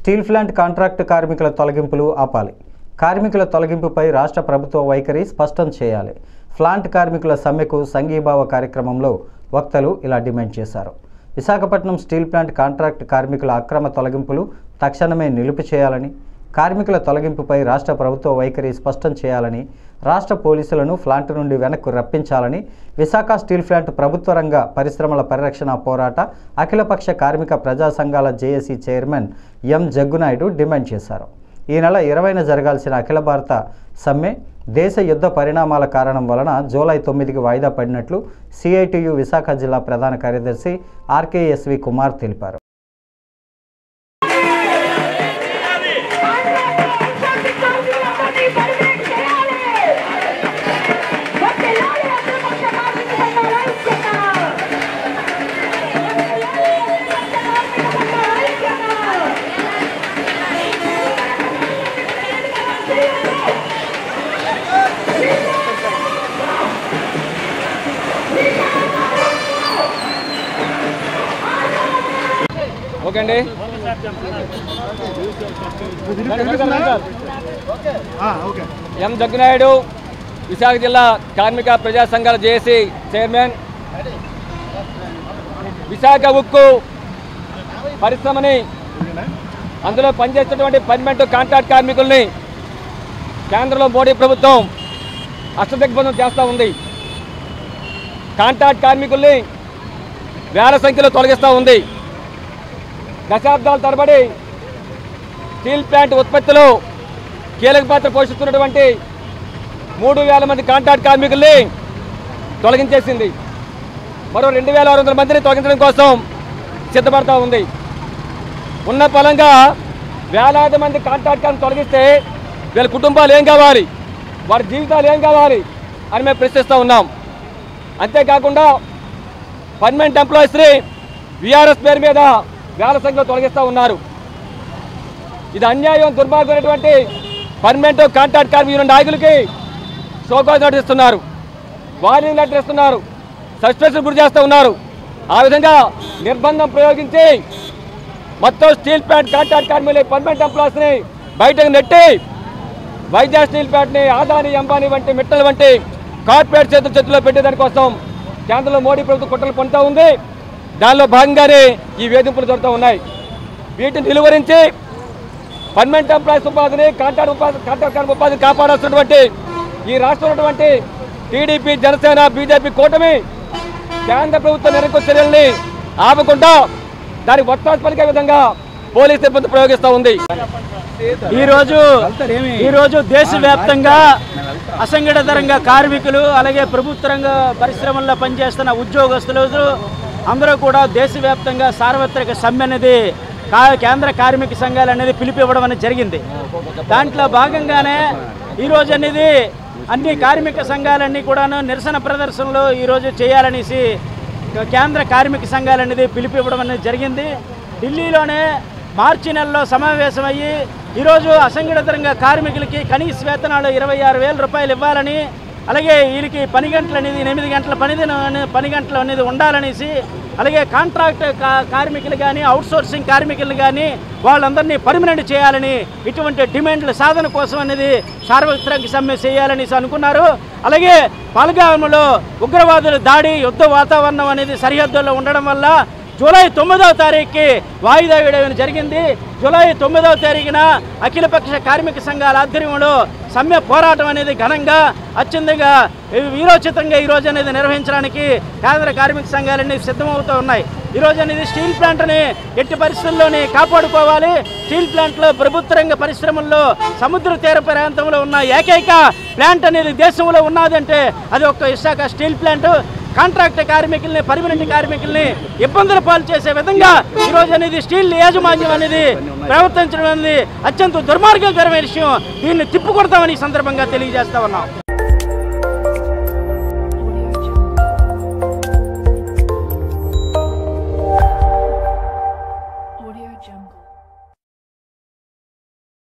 Steel plant contract కార్మికుల తొలగింపులు ఆపాలి. కార్మికుల తొలగింపుపై రాష్ట్ర ప్రభుత్వ వైఖరి స్పష్టం చేయాలి. ప్లాంట్ కార్మికుల సమ్మెకు సంఘీభావ కార్యక్రమంలో వక్తలు ఇలా డిమాండ్ చేశారు. విశాఖపట్నం స్టీల్ ప్లాంట్ కాంట్రాక్ట్ కార్మికుల అక్రమ తొలగింపులు తక్షణమే నిలుపు చేయాలని, కార్మికుల తొలగింపుపై రాష్ట్ర ప్రభుత్వ వైఖరి స్పష్టం చేయాలని, రాష్ట్ర పోలీసులను ప్లాంట్ నుండి వెనక్కు రప్పించాలని విశాఖ స్టీల్ ప్లాంట్ ప్రభుత్వ రంగ పరిశ్రమల పరిరక్షణ పోరాట అఖిలపక్ష కార్మిక ప్రజా సంఘాల JAC chairman M Jaggu Naidu demand చేశారు. ఈ నెల 20న జరగాల్సిన అఖిల భారత సమ్మె దేశ యుద్ధ పరిణామాల కారణం వలన జూలై 9కి వాయిదా పడినట్లు సిఐటియు విశాఖ జిల్లా ప్రధాన కార్యదర్శి ఆర్కేఎస్వి కుమార్ తెలిపారు. ఓకే అండి. ఎం జగ్గునాయుడు విశాఖ జిల్లా కార్మిక ప్రజా సంఘాల జేఏసీ చైర్మన్. విశాఖ ఉక్కు పరిశ్రమని అందులో పనిచేస్తున్నటువంటి పర్మనెంట్ కాంట్రాక్ట్ కార్మికుల్ని కేంద్రంలో మోడీ ప్రభుత్వం అష్టదిగ్బంధం చేస్తూ ఉంది. కాంట్రాక్ట్ కార్మికుల్ని వేల సంఖ్యలో తొలగిస్తూ ఉంది. దశాబ్దాల తరబడి స్టీల్ ప్లాంట్ ఉత్పత్తిలో కీలక పాత్ర పోషిస్తున్నటువంటి 3,000 మంది కాంట్రాక్ట్ కార్మికుల్ని తొలగించేసింది. మరో 2,600 మందిని తొలగించడం కోసం సిద్ధపడతా ఉంది. ఉన్న ఫలంగా వేలాది మంది కాంట్రాక్ట్ కార్మికులు తొలగిస్తే వీళ్ళ కుటుంబాలు ఏం కావాలి, వారి జీవితాలు ఏం కావాలి అని మేము ప్రశ్నిస్తూ ఉన్నాం. అంతేకాకుండా పర్మనెంట్ ఎంప్లాయీస్ని విఆర్ఎస్ పేరు మీద వేల సంఖ్యలో తొలగిస్తూ ఉన్నారు. ఇది అన్యాయం, దుర్మార్గమైనటువంటి పర్మనెంట్ కాంట్రాక్ట్ కార్మికుల నాయకులకి షోకాజ్ నోటీస్ ఇస్తున్నారు, వార్నింగ్ లెటర్ ఇస్తున్నారు, సస్పెన్షన్ గురి చేస్తూ ఉన్నారు. ఆ విధంగా నిర్బంధం ప్రయోగించి మొత్తం స్టీల్ ప్లాంట్ కాంట్రాక్ట్ కార్మికులు పర్మనెంట్ ఎంప్లాయీస్ని బయటకు నెట్టి వైజాగ్ స్టీల్ ప్లాంట్ని ఆదాని, అంబానీ వంటి మిట్టల్ వంటి కార్పొరేట్ చేతుల్లో పెట్టేదానికోసం కేంద్రంలో మోడీ ప్రభుత్వం కుట్రలు పొందుతూ ఉంది. దానిలో భాగంగానే ఈ వేధింపులు జరుగుతూ ఉన్నాయి. వీటిని నిలువరించి పర్మనెంట్ ఎంప్లాయీస్ ఉపాధిని, కాంట్రాక్ట్ ఉపాధిని కాపాడాల్సినటువంటి ఈ రాష్ట్రంలో ఉన్నటువంటి టీడీపీ, జనసేన, బీజేపీ కూటమి కేంద్ర ప్రభుత్వ నిరంకుశ చర్యల్ని ఆపకుండా దానికి వత్తాసు పలికే విధంగా పోలీస్ సిబ్బంది ప్రయోగిస్తూ ఉంది. ఈరోజు దేశవ్యాప్తంగా అసంఘటిత రంగ కార్మికులు, అలాగే ప్రభుత్వ రంగ పరిశ్రమల్లో పనిచేస్తున్న ఉద్యోగస్తులు అందరూ కూడా దేశవ్యాప్తంగా సార్వత్రిక సమ్మె అనేది కేంద్ర కార్మిక సంఘాలు అనేది పిలిపివ్వడం అనేది జరిగింది. దాంట్లో భాగంగానే ఈరోజు అనేది అన్ని కార్మిక సంఘాలన్నీ కూడాను నిరసన ప్రదర్శనలు ఈరోజు చేయాలనేసి కేంద్ర కార్మిక సంఘాలు అనేది పిలిపివ్వడం అనేది జరిగింది. ఢిల్లీలోనే మార్చి నెలలో సమావేశమయ్యి ఈరోజు అసంఘటిత రంగ కార్మికులకి కనీస వేతనాలు 26,000 రూపాయలు ఇవ్వాలని, అలాగే వీరికి పని గంటలు అనేది 8 గంటల పని గంటలు అనేది ఉండాలనేసి, అలాగే కాంట్రాక్ట్ కార్మికులు కానీ, అవుట్సోర్సింగ్ కార్మికులు కానీ వాళ్ళందరినీ పర్మనెంట్ చేయాలని, ఇటువంటి డిమాండ్ల సాధన కోసం అనేది సార్వత్రిక సమ్మె చేయాలనేసి అనుకున్నారు. అలాగే పహల్గామ్లో ఉగ్రవాదుల దాడి, యుద్ధ వాతావరణం అనేది సరిహద్దుల్లో ఉండడం వల్ల జూలై 9వ తారీఖుకి వాయిదా వేయడం జరిగింది. జూలై 9వ తారీఖున అఖిలపక్ష కార్మిక సంఘాల ఆధ్వర్యంలో సమ్మె పోరాటం అనేది ఘనంగా, అత్యంతంగా, వీరోచితంగా ఈరోజు అనేది నిర్వహించడానికి కేంద్ర కార్మిక సంఘాలన్నీ సిద్ధమవుతూ ఉన్నాయి. ఈరోజు అనేది స్టీల్ ప్లాంట్ని ఎట్టి పరిస్థితుల్లోని కాపాడుకోవాలి. స్టీల్ ప్లాంట్లో ప్రభుత్వ రంగ పరిశ్రమల్లో సముద్ర తీర ప్రాంతంలో ఉన్న ఏకైక ప్లాంట్ అనేది దేశంలో ఉన్నదంటే అది ఒక విశాఖ స్టీల్ ప్లాంట్. కాంట్రాక్ట్ కార్మికుల్ని, పర్మనెంట్ కార్మికుల్ని ఇబ్బందులు పాలు చేసే విధంగా ఈరోజు అనేది స్టీల్ యాజమాన్యం అనేది ప్రవర్తించడం అనేది అత్యంత దుర్మార్గకరమైన విషయం. దీన్ని తిప్పుకొడతామని ఈ సందర్భంగా తెలియజేస్తా ఉన్నాం.